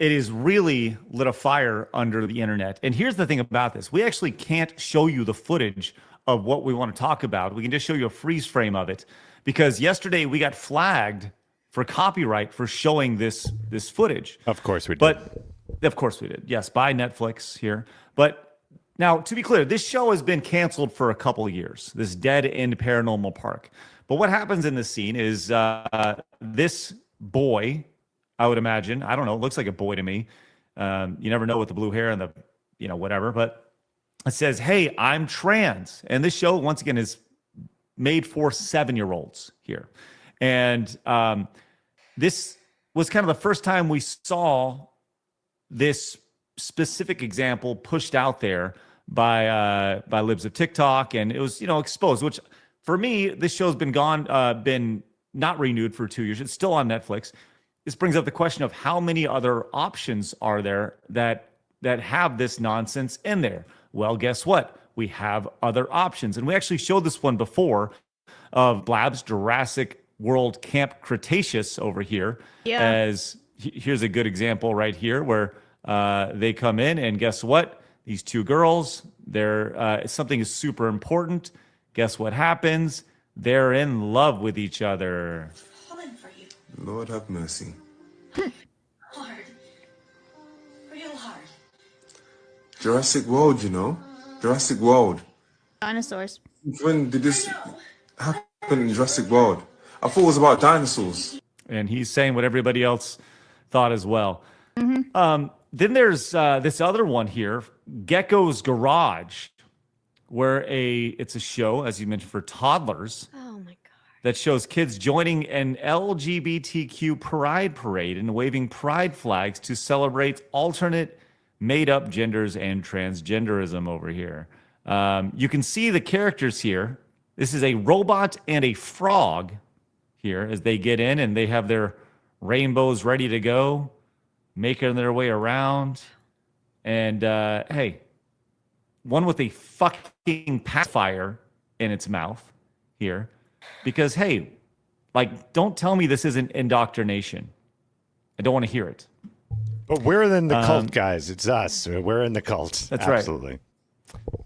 it is really lit a fire under the internet. And here's the thing about this. We actually can't show you the footage of what we want to talk about. We can just show you a freeze frame of it because yesterday we got flagged for copyright for showing this footage. Of course we did. But of course we did. Yes, by Netflix here. But now, to be clear, this show has been canceled for a couple of years, this Dead End Paranormal Park. But what happens in this scene is this boy, I would imagine, I don't know, it looks like a boy to me. You never know with the blue hair and the, whatever. But it says, hey, I'm trans. And this show, once again, is made for 7-year-olds here. And this was kind of the first time we saw this specific example pushed out there by libs of TikTok, and it was exposed. Which for me, this show's been not renewed for 2 years. It's still on Netflix. This brings up the question of how many other options are there that have this nonsense in there. Well, guess what? We have other options, and we actually showed this one before of Blabs Jurassic World Camp Cretaceous over here. Yeah. As here's a good example right here where they come in, and guess what? These two girls, something is super important. Guess what happens? They're in love with each other. Falling for you. Lord have mercy. Hard. Real hard. Jurassic World, Jurassic World. Dinosaurs. When did this happen in Jurassic World? I thought it was about dinosaurs. And he's saying what everybody else thought as well. Mm-hmm. Then there's this other one here, Gecko's Garage, where it's a show, as you mentioned, for toddlers. Oh my God. That shows kids joining an LGBTQ pride parade and waving pride flags to celebrate alternate made-up genders and transgenderism over here. You can see the characters here. This is a robot and a frog here as they get in and they have their rainbows ready to go, making their way around. And hey, one with a fucking pacifier in its mouth here. Because, hey, don't tell me this isn't indoctrination. I don't want to hear it. But we're in the cult, guys. It's us. We're in the cult. That's Absolutely. Right.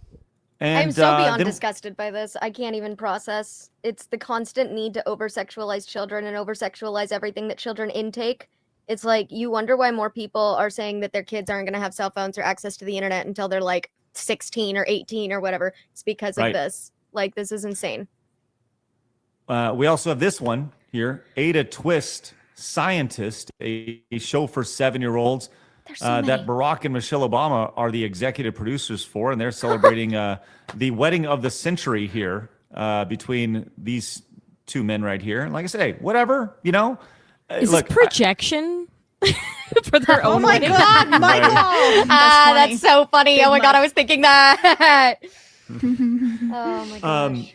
And, I'm so beyond disgusted by this. I can't even process. It's the constant need to over-sexualize children and over-sexualize everything that children intake. It's like, you wonder why more people are saying that their kids aren't going to have cell phones or access to the internet until they're 16 or 18 or whatever. It's because of this. This is insane. We also have this one here, Ada Twist, Scientist, a show for 7-year-olds that Barack and Michelle Obama are the executive producers for, and they're celebrating the wedding of the century here between these two men right here. And like I say, whatever, Is this projection for their own wedding? Oh my God, Michael! That's so funny. Big oh my God, I Mike. was thinking that. Oh my gosh.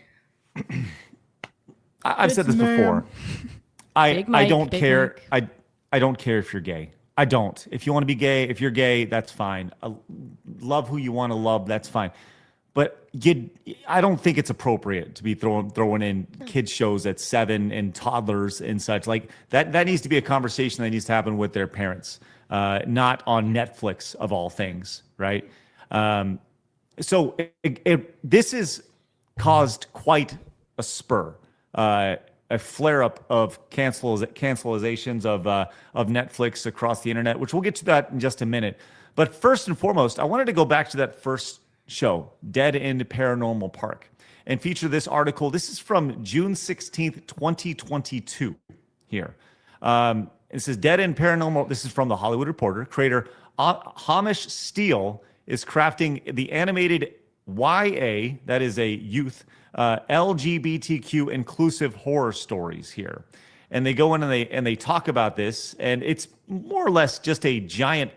I've said this before. I don't care. I don't care if you're gay. I don't. If you want to be gay, if you're gay, that's fine. Love who you want to love, that's fine. But I don't think it's appropriate to be throwing in kids shows at 7 and toddlers and such. That needs to be a conversation that needs to happen with their parents, not on Netflix of all things, right? So this has caused quite a spur. A flare-up of cancelizations of Netflix across the internet, which we'll get to that in just a minute. But first and foremost, I wanted to go back to that first show, Dead End Paranormal Park, and feature this article. This is from June 16th, 2022 here. It says Dead End Paranormal. This is from The Hollywood Reporter. Creator Hamish Steele is crafting the animated YA, that is a youth, LGBTQ inclusive horror stories here. And they go in and they talk about this, and it's more or less just a giant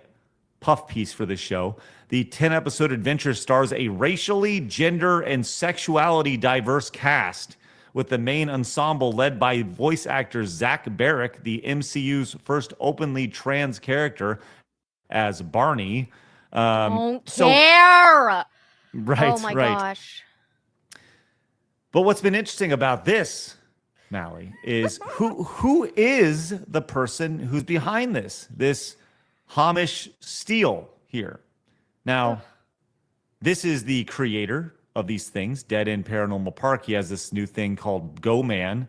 puff piece for this show. The 10-episode adventure stars a racially, gender, and sexuality diverse cast, with the main ensemble led by voice actor Zach Barrick, the MCU's first openly trans character, as Barney. Don't care. Right, oh my right. gosh. But what's been interesting about this, Mally, is who is the person who's behind this Hamish Steele here. Now, this is the creator of these things, Dead End Paranormal Park. He has this new thing called Go Man.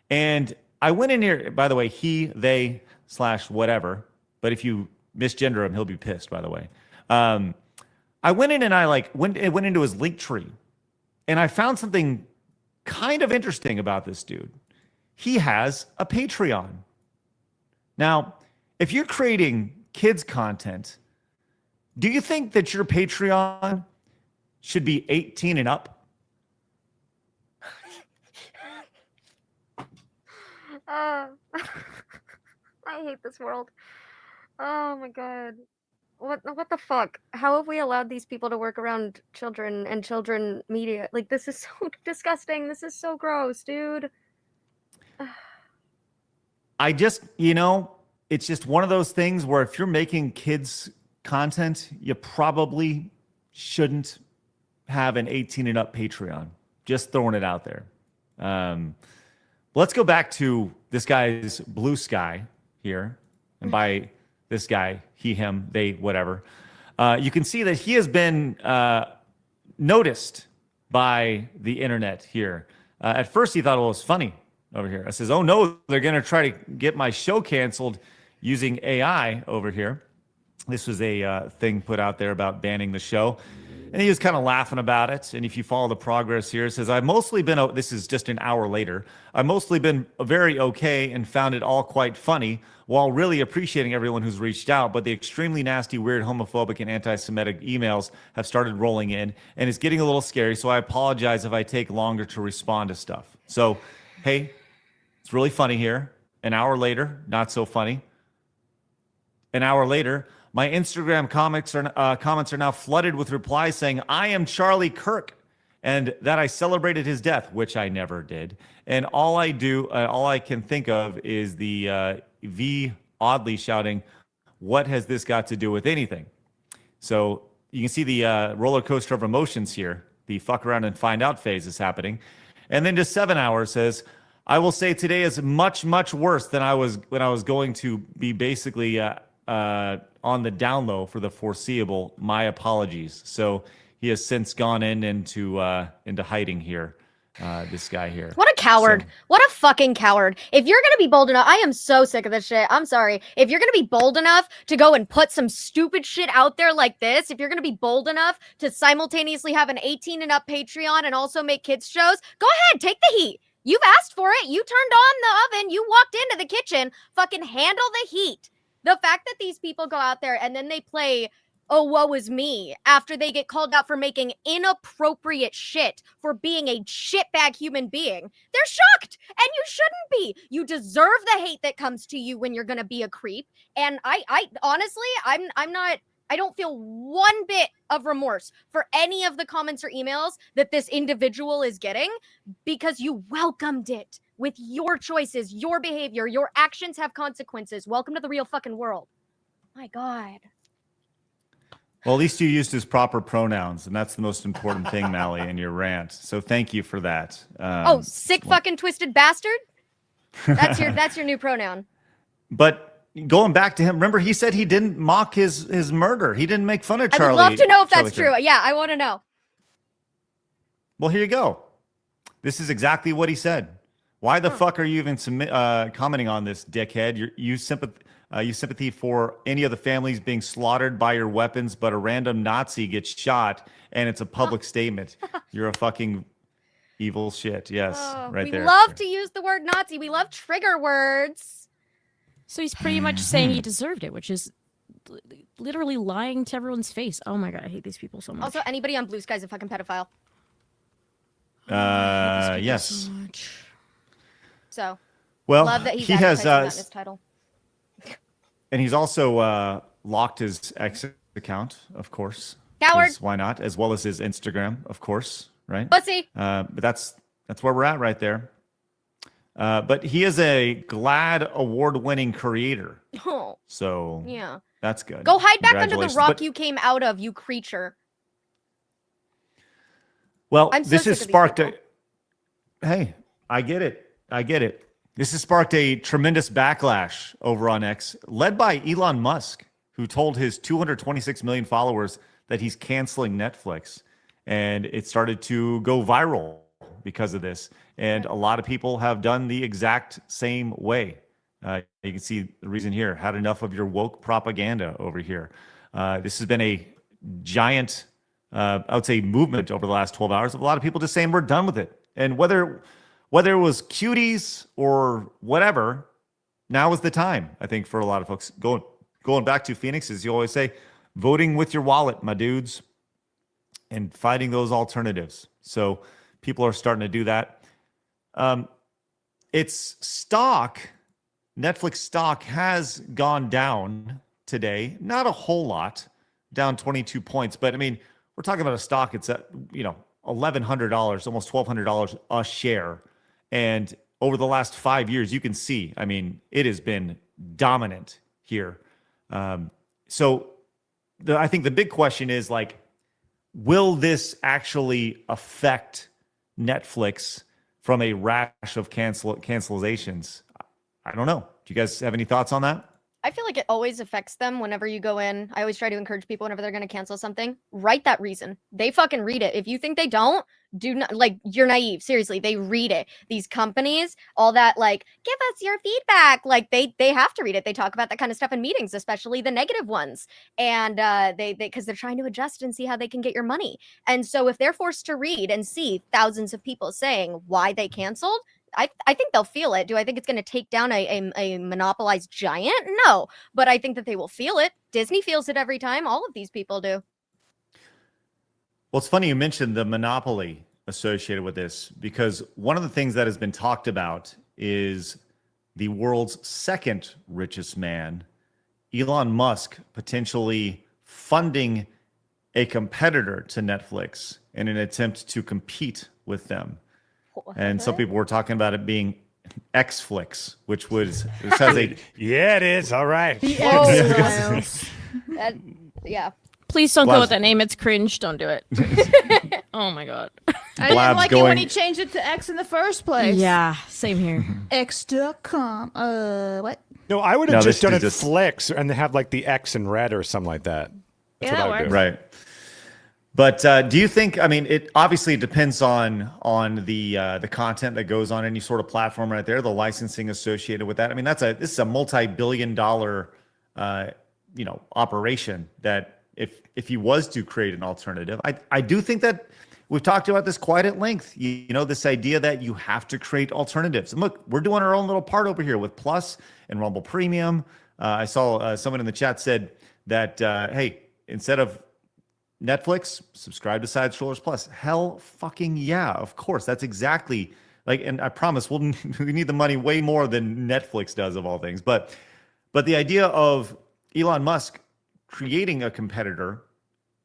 And I went in here, by the way, he, they, / whatever. But if you misgender him, he'll be pissed, by the way. I went in and I went into his link tree. And I found something kind of interesting about this dude. He has a Patreon. Now, if you're creating kids content, do you think that your Patreon should be 18 and up? I hate this world. Oh my god. What the fuck? How have we allowed these people to work around children and children media? Like, this is so disgusting. This is so gross, dude. I just, it's just one of those things where if you're making kids content, you probably shouldn't have an 18 and up Patreon. Just throwing it out there. Let's go back to this guy's Blue Sky here. And by this guy, he, him, they, whatever. You can see that he has been noticed by the internet here. At first, he thought it was funny over here. I says, oh no, they're going to try to get my show canceled using AI over here. This was a thing put out there about banning the show. And he was kind of laughing about it. And if you follow the progress here, it says, I've mostly been, this is just an hour later, I've mostly been very okay and found it all quite funny while really appreciating everyone who's reached out. But the extremely nasty, weird, homophobic, and anti-Semitic emails have started rolling in and it's getting a little scary. So I apologize if I take longer to respond to stuff. So, hey, it's really funny here. An hour later, not so funny. An hour later, my Instagram comments are now flooded with replies saying, I am Charlie Kirk, and that I celebrated his death, which I never did. And all I can think of is the V oddly shouting, what has this got to do with anything? So you can see the roller coaster of emotions here. The fuck around and find out phase is happening. And then just 7 hours says, I will say today is much, much worse than I was when I was going to be basically on the down low for the foreseeable. My apologies. So he has since gone into hiding here. This guy here. What a coward. So, what a fucking coward. If you're going to be bold enough, I am so sick of this shit. I'm sorry. If you're going to be bold enough to go and put some stupid shit out there like this, if you're going to be bold enough to simultaneously have an 18 and up Patreon and also make kids shows, go ahead, take the heat. You've asked for it. You turned on the oven. You walked into the kitchen. Fucking handle the heat. The fact that these people go out there and then they play, oh, woe is me, after they get called out for making inappropriate shit, for being a shitbag human being, they're shocked. And you shouldn't be. You deserve the hate that comes to you when you're going to be a creep. And I honestly, I don't feel one bit of remorse for any of the comments or emails that this individual is getting, because you welcomed it with your choices, your behavior, your actions have consequences. Welcome to the real fucking world. My God. Well, at least you used his proper pronouns, and that's the most important thing, Mally, in your rant. So thank you for that. Sick fucking twisted bastard? That's your new pronoun. But going back to him, remember he said he didn't mock his murder. He didn't make fun of Charlie. I'd love to know if that's true. Yeah, I want to know. Well, here you go. This is exactly what he said. Why the fuck are you even commenting on this, dickhead? You sympathy for any of the families being slaughtered by your weapons, but a random Nazi gets shot, and it's a public statement. You're a fucking evil shit. Yes, right there. We love to use the word Nazi. We love trigger words. So he's pretty much saying he deserved it, which is literally lying to everyone's face. Oh my God, I hate these people so much. Also, anybody on Blue Sky is a fucking pedophile. Yes. So much. So, well, love that he has that in his title. And he's also locked his X account, of course. Coward. Why not? As well as his Instagram, of course, right? Pussy. But that's where we're at right there. But he is a GLAAD award-winning creator. Oh. So yeah, that's good. Go hide back under the rock you came out of, you creature. Well, this has sparked a... Hey, I get it. This has sparked a tremendous backlash over on X, led by Elon Musk. who told his 226 million followers that he's canceling Netflix. And it started to go viral because of this. And a lot of people have done the exact same way. You can see the reason here. Had enough of your woke propaganda over here. This has been a giant, I would say, movement over the last 12 hours of a lot of people just saying we're done with it. And whether it was cuties or whatever, now is the time, I think, for a lot of folks. Going back to Phoenix, as you always say, voting with your wallet, my dudes, and fighting those alternatives. So people are starting to do that. Its stock, Netflix stock, has gone down today. Not a whole lot, down 22 points. But I mean, we're talking about a stock. It's at $1,100, almost $1,200 a share. And over the last 5 years, you can see, I mean, it has been dominant here. So I think the big question is, like, will this actually affect Netflix from a rash of cancelizations? I don't know. Do you guys have any thoughts on that? I feel like it always affects them whenever you go in. I always try to encourage people whenever they're going to cancel something, write that reason. They fucking read it. If you think they don't, do not, like, you're naive. Seriously, they read it. These companies, all that, like, give us your feedback. Like, they have to read it. They talk about that kind of stuff in meetings, especially the negative ones. And because they're trying to adjust and see how they can get your money. And so if they're forced to read and see thousands of people saying why they canceled, I think they'll feel it. Do I think it's going to take down a monopolized giant? No, but I think that they will feel it. Disney feels it every time. All of these people do. Well, it's funny you mentioned the monopoly associated with this, because one of the things that has been talked about is the world's second richest man, Elon Musk, potentially funding a competitor to Netflix in an attempt to compete with them. And some people were talking about it being Xflix, which has a yeah, it is. All right. Yeah. Please don't Blabs. go with that name. It's cringe. Don't do it. Oh my god. I didn't Blabs like it going- when he changed it to X in the first place. Yeah, same here. X.com. What? No, I would No, have this just done is it just- Flicks and have like the X in red or something like that. That's Yeah, what I would do. right. But do you think? I mean, it obviously depends on the content that goes on any sort of platform right there, the licensing associated with that. I mean, this is a multi-billion-dollar operation that if he was to create an alternative, I do think that we've talked about this quite at length. This idea that you have to create alternatives. And look, we're doing our own little part over here with Plus and Rumble Premium. I saw someone in the chat said that hey, instead of Netflix, subscribe to Side Strollers Plus. Hell fucking yeah, of course. That's exactly and I promise we need the money way more than Netflix does, of all things. But the idea of Elon Musk creating a competitor,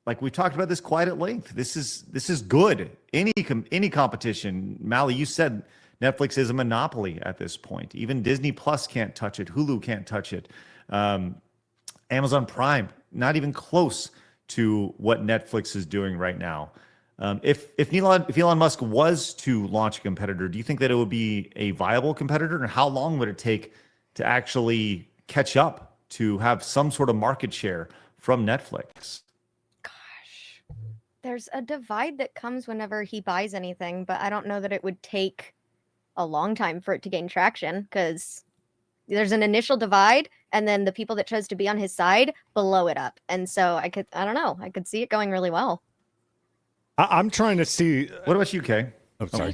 like we talked about this quite at length. This is good. Any competition. Mally, you said Netflix is a monopoly at this point. Even Disney Plus can't touch it. Hulu can't touch it. Amazon Prime, not even close to what Netflix is doing right now. If Elon Musk was to launch a competitor, do you think that it would be a viable competitor? And how long would it take to actually catch up to have some sort of market share from Netflix? Gosh, there's a divide that comes whenever he buys anything, but I don't know that it would take a long time for it to gain traction, because there's an initial divide, and then the people that chose to be on his side blow it up. And so I don't know. I could see it going really well. I'm trying to see. What about you, Kay? I'm sorry.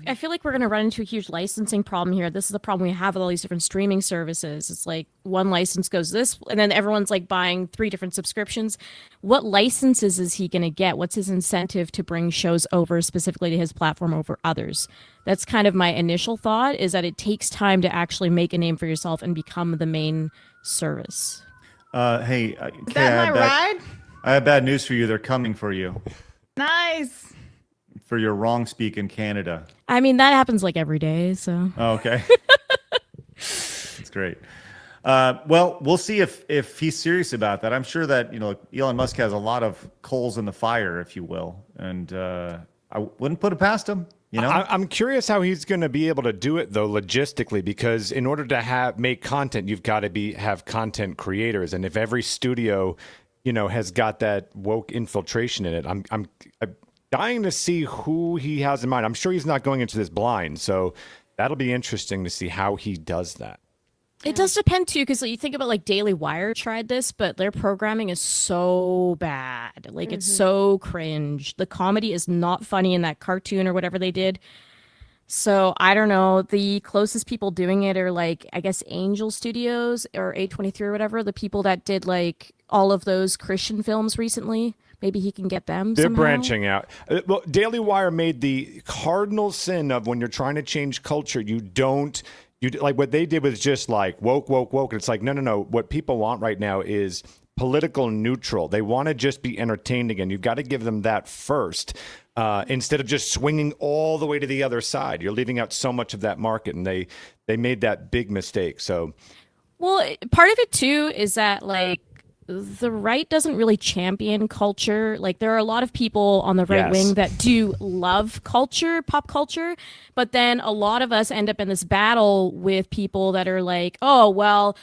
I feel like we're going to run into a huge licensing problem here. This is the problem we have with all these different streaming services. It's like one license goes this, and then everyone's like buying 3 different subscriptions. What licenses is he going to get? What's his incentive to bring shows over specifically to his platform over others? That's kind of my initial thought, is that it takes time to actually make a name for yourself and become the main service. Hey, Is Kay, that my ride? I have bad news for you. They're coming for you. Nice. For your wrong speak in Canada. I mean, that happens like every day, so. Oh, okay. That's great. Well, we'll see if he's serious about that. I'm sure that, Elon Musk has a lot of coals in the fire, if you will. And I wouldn't put it past him. You know, I'm curious how he's going to be able to do it though logistically, because in order to make content, you've got to have content creators, and if every studio, has got that woke infiltration in it, I'm dying to see who he has in mind. I'm sure he's not going into this blind, so that'll be interesting to see how he does that. It does depend too, because you think about like Daily Wire tried this, but their programming is so bad. Like it's so cringe. The comedy is not funny in that cartoon or whatever they did. So I don't know. The closest people doing it are like, I guess, Angel Studios or A23 or whatever. The people that did like all of those Christian films recently. Maybe he can get them. They're somehow. branching out. Well, Daily Wire made the cardinal sin of, when you're trying to change culture, you like what they did was just like woke. And it's like, no. What people want right now is political neutral. They want to just be entertained again. You've got to give them that first, instead of just swinging all the way to the other side. You're leaving out so much of that market, and they made that big mistake. So, well, part of it too is that like the right doesn't really champion culture. Like there are a lot of people on the right wing that do love culture, pop culture, but then a lot of us end up in this battle with people that are like, oh, well,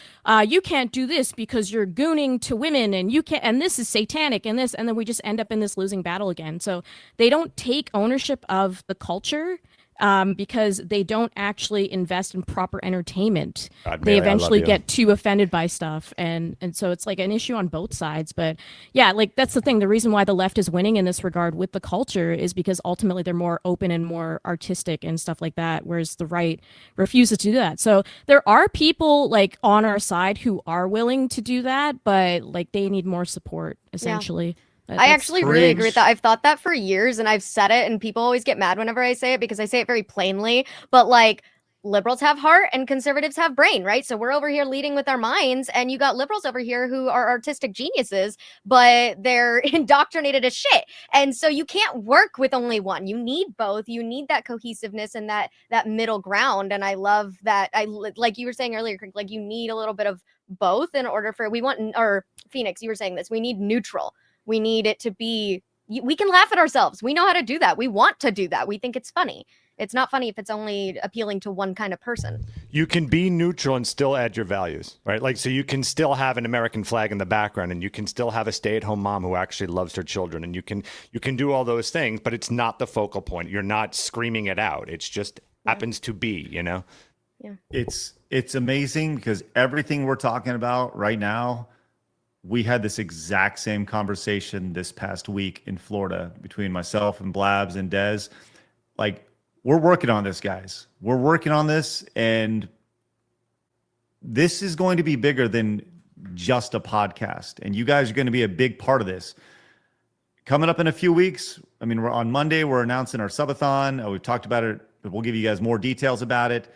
you can't do this because you're gooning to women, and you can't, and this is satanic, and this, and then we just end up in this losing battle again. So they don't take ownership of the culture. Because they don't actually invest in proper entertainment. God, they Mary, eventually get too offended by stuff, and so it's like an issue on both sides. But yeah, like that's the thing. The reason why the left is winning in this regard with the culture is because ultimately they're more open and more artistic and stuff like that, whereas the right refuses to do that. So there are people like on our side who are willing to do that, but like they need more support essentially. Yeah. I actually really agree with that. I've thought that for years, and I've said it, and people always get mad whenever I say it because I say it very plainly. But like, liberals have heart and conservatives have brain, right? So we're over here leading with our minds, and you got liberals over here who are artistic geniuses, but they're indoctrinated as shit. And so you can't work with only one. You need both. You need that cohesiveness and that middle ground. And I love that. Like you were saying earlier, Craig, like you need a little bit of both in order for or Phoenix, you were saying this. We need neutral. We need it to be, we can laugh at ourselves. We know how to do that. We want to do that. We think it's funny. It's not funny if it's only appealing to one kind of person. You can be neutral and still add your values, right? Like, so you can still have an American flag in the background, and you can still have a stay-at-home mom who actually loves her children, and you can do all those things, but it's not the focal point. You're not screaming it out. It's just happens to be, Yeah. It's amazing because everything we're talking about right now, we had this exact same conversation this past week in Florida between myself and Blabs and Dez. Like, we're working on this, guys. We're working on this, and this is going to be bigger than just a podcast. And you guys are going to be a big part of this. Coming up in a few weeks, I mean, we're on Monday, we're announcing our subathon. We've talked about it, but we'll give you guys more details about it.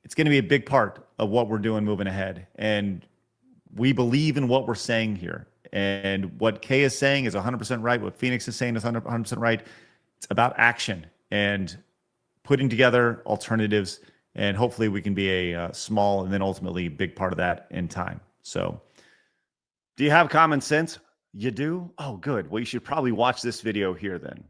It's going to be a big part of what we're doing moving ahead. And we believe in what we're saying here. And what Kay is saying is 100% right. What Phoenix is saying is 100% right. It's about action and putting together alternatives. And hopefully we can be a small and then ultimately big part of that in time. So do you have common sense? You do? Oh, good. Well, you should probably watch this video here then.